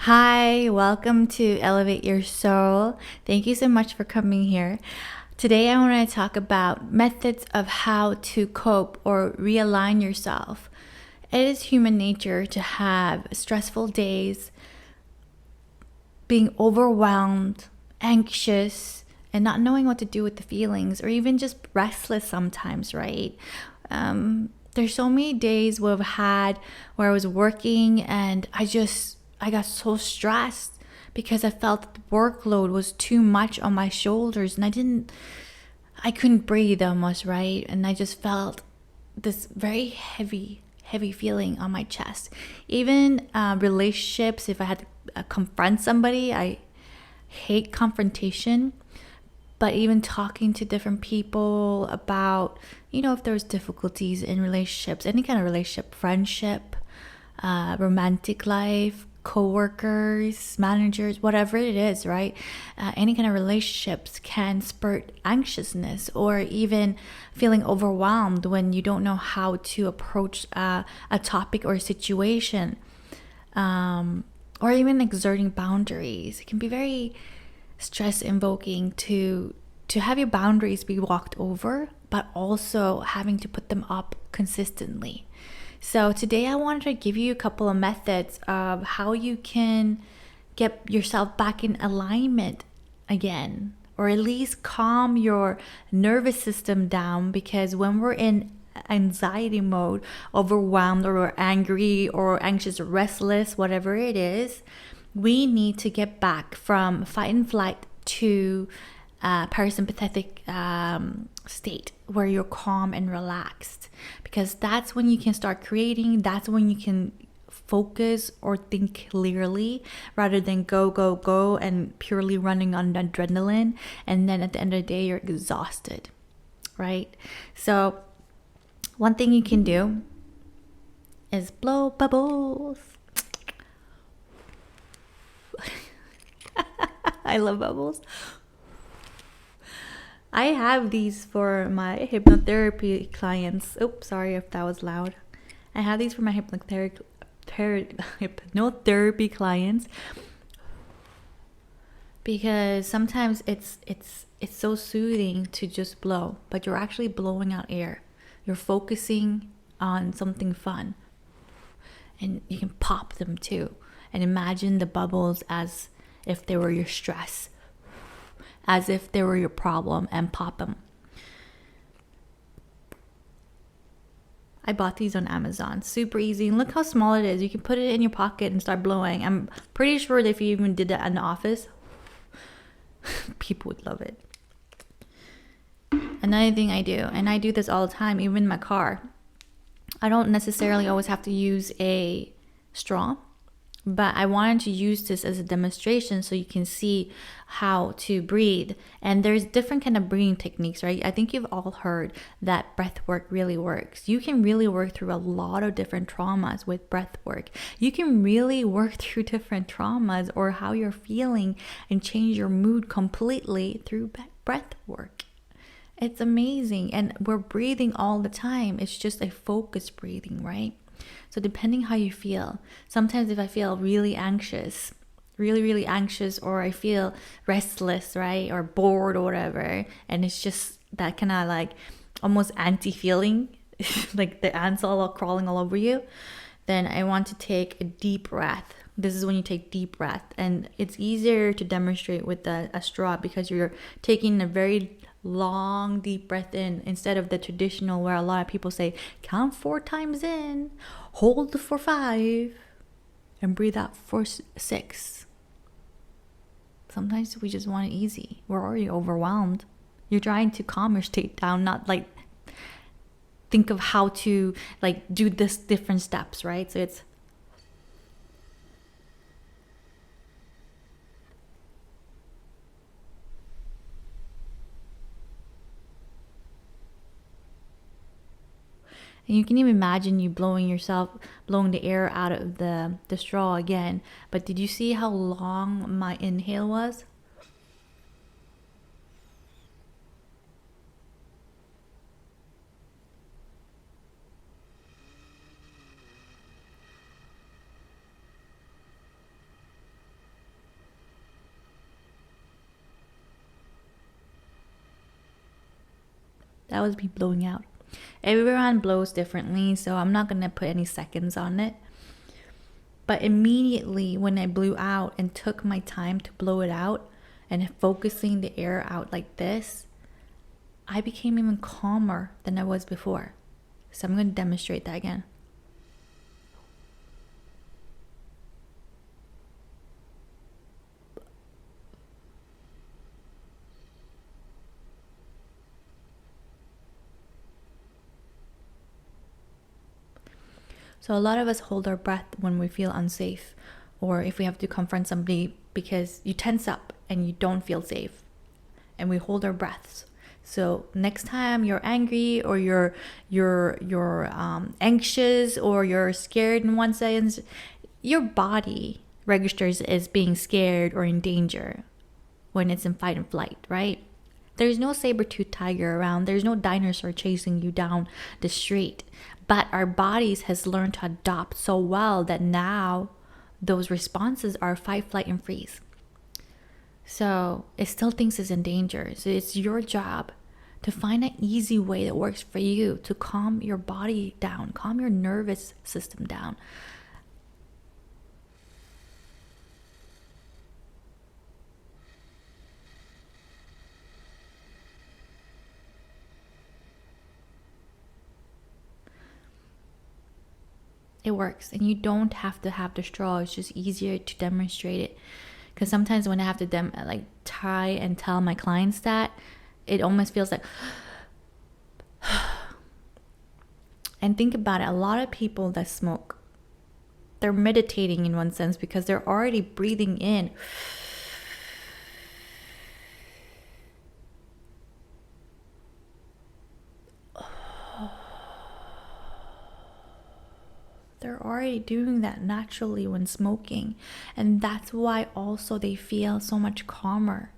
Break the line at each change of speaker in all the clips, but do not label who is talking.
Hi, welcome to Elevate Your Soul. Thank you so much for coming here. Today, I want to talk about methods of how to cope or realign yourself. It is human nature to have stressful days, being overwhelmed, anxious, and not knowing what to do with the feelings, or even just restless sometimes, right? There's so many days where I was working and I got so stressed because I felt the workload was too much on my shoulders, and I couldn't breathe almost, right? And I just felt this very heavy feeling on my chest. Even relationships, if I had to confront somebody, I hate confrontation. But even talking to different people about, if there's difficulties in relationships, any kind of relationship, friendship, romantic life, co-workers, managers, whatever it is, right? Any kind of relationships can spur anxiousness or even feeling overwhelmed when you don't know how to approach a topic or a situation, or even exerting boundaries. It can be very stress invoking to have your boundaries be walked over, but also having to put them up consistently. So today I wanted to give you a couple of methods of how you can get yourself back in alignment again, or at least calm your nervous system down, because when we're in anxiety mode, overwhelmed or we're angry or anxious or restless, whatever it is, we need to get back from fight and flight to parasympathetic state where you're calm and relaxed, because that's when you can start creating. That's when you can focus or think clearly rather than go and purely running on adrenaline, and then at the end of the day you're exhausted, right? So one thing you can do is blow bubbles. I love bubbles. I have these for my hypnotherapy clients. Oops, sorry if that was loud. I have these for my hypnotherapy clients, because sometimes it's so soothing to just blow, but you're actually blowing out air. You're focusing on something fun, and you can pop them too. And imagine the bubbles as if they were your stress, as if they were your problem, and pop them. I bought these on Amazon. Super easy. And look how small it is. You can put it in your pocket and start blowing. I'm pretty sure that if you even did that in the office, people would love it. Another thing I do, and I do this all the time, even in my car, I don't necessarily always have to use a straw, but I wanted to use this as a demonstration so you can see how to breathe. And there's different kind of breathing techniques, right? I think you've all heard that breath work really works. You can really work through a lot of different traumas with breath work. You can really work through different traumas or how you're feeling and change your mood completely through breath work. It's amazing. And we're breathing all the time. It's just a focused breathing, right? So depending how you feel, sometimes if I feel really anxious, really anxious, or I feel restless, right, or bored or whatever, and it's just that kind of like almost anti-feeling, like the ants all crawling all over you, then I want to take a deep breath. This is when you take deep breath, and it's easier to demonstrate with a straw because you're taking a very long deep breath in, instead of the traditional where a lot of people say count 4 times in, hold for 5, and breathe out for 6. Sometimes we just want it easy. We're already overwhelmed. You're trying to calm your state down, not like think of how to like do this different steps, right? So it's and you can even imagine you blowing the air out of the straw again. But did you see how long my inhale was? That was me blowing out. Everyone blows differently, so I'm not going to put any seconds on it. But immediately when I blew out and took my time to blow it out and focusing the air out like this, I became even calmer than I was before. So I'm going to demonstrate that again. So a lot of us hold our breath when we feel unsafe, or if we have to confront somebody, because you tense up and you don't feel safe, and we hold our breaths. So next time you're angry or you're anxious or you're scared in one sense, your body registers as being scared or in danger when it's in fight and flight, right? There's no saber-toothed tiger around. There's no dinosaur chasing you down the street. But our bodies has learned to adapt so well that now those responses are fight, flight, and freeze. So it still thinks it's in danger. So it's your job to find an easy way that works for you to calm your body down, calm your nervous system down. It works, and you don't have to have the straw. It's just easier to demonstrate it. Because sometimes when I have to try and tell my clients that, it almost feels like and think about it, a lot of people that smoke, they're meditating in one sense because they're already breathing in they're already doing that naturally when smoking. And that's why also they feel so much calmer.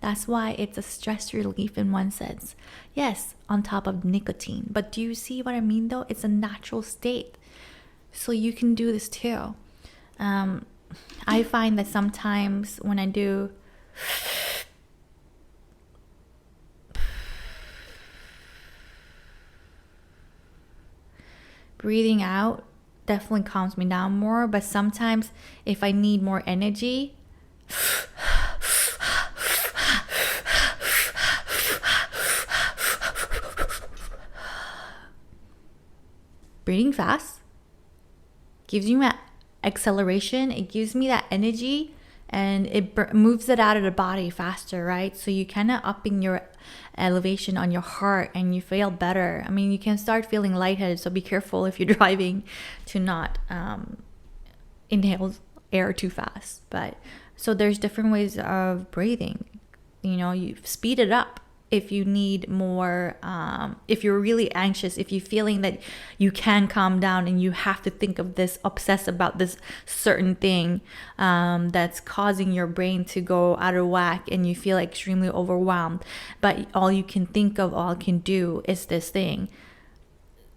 That's why it's a stress relief in one sense. Yes, on top of nicotine. But do you see what I mean though? It's a natural state. So you can do this too. I find that sometimes when I do breathing out, definitely calms me down more. But sometimes if I need more energy, breathing fast gives you that acceleration. It gives me that energy, and it moves it out of the body faster, right? So you kind of upping your elevation on your heart and you feel better. I mean, you can start feeling lightheaded, so be careful if you're driving to not inhale air too fast. But so there's different ways of breathing. You know, you speed it up if you need more, if you're really anxious, if you're feeling that you can calm down and you have to think of this, obsess about this certain thing that's causing your brain to go out of whack and you feel extremely overwhelmed, but all you can think of, all you can do is this thing.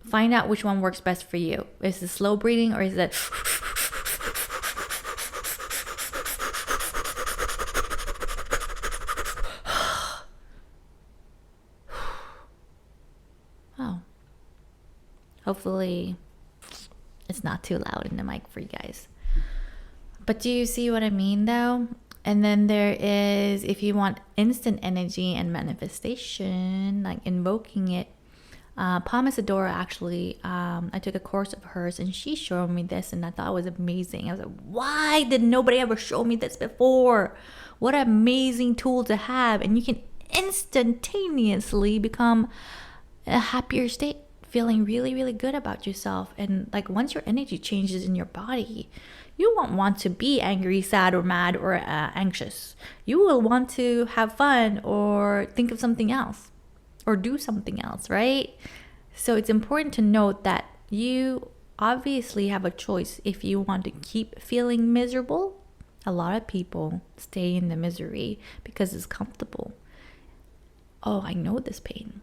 Find out which one works best for you. Is it slow breathing or is it hopefully it's not too loud in the mic for you guys. But do you see what I mean though? And then there is, if you want instant energy and manifestation, like invoking it, Palm Isadora actually, I took a course of hers and she showed me this and I thought it was amazing. I was like, why did nobody ever show me this before? What an amazing tool to have. And you can instantaneously become a happier state, feeling really, really good about yourself. And like once your energy changes in your body, you won't want to be angry, sad, or mad, or anxious. You will want to have fun or think of something else or do something else, right? So it's important to note that you obviously have a choice. If you want to keep feeling miserable, a lot of people stay in the misery because it's comfortable. Oh, I know this pain.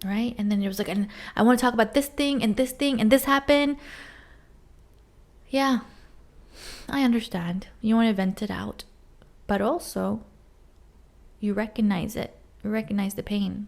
Right? And then it was like, and I want to talk about this thing and this thing and this happened. Yeah, I understand. You want to vent it out. But also, you recognize it. You recognize the pain.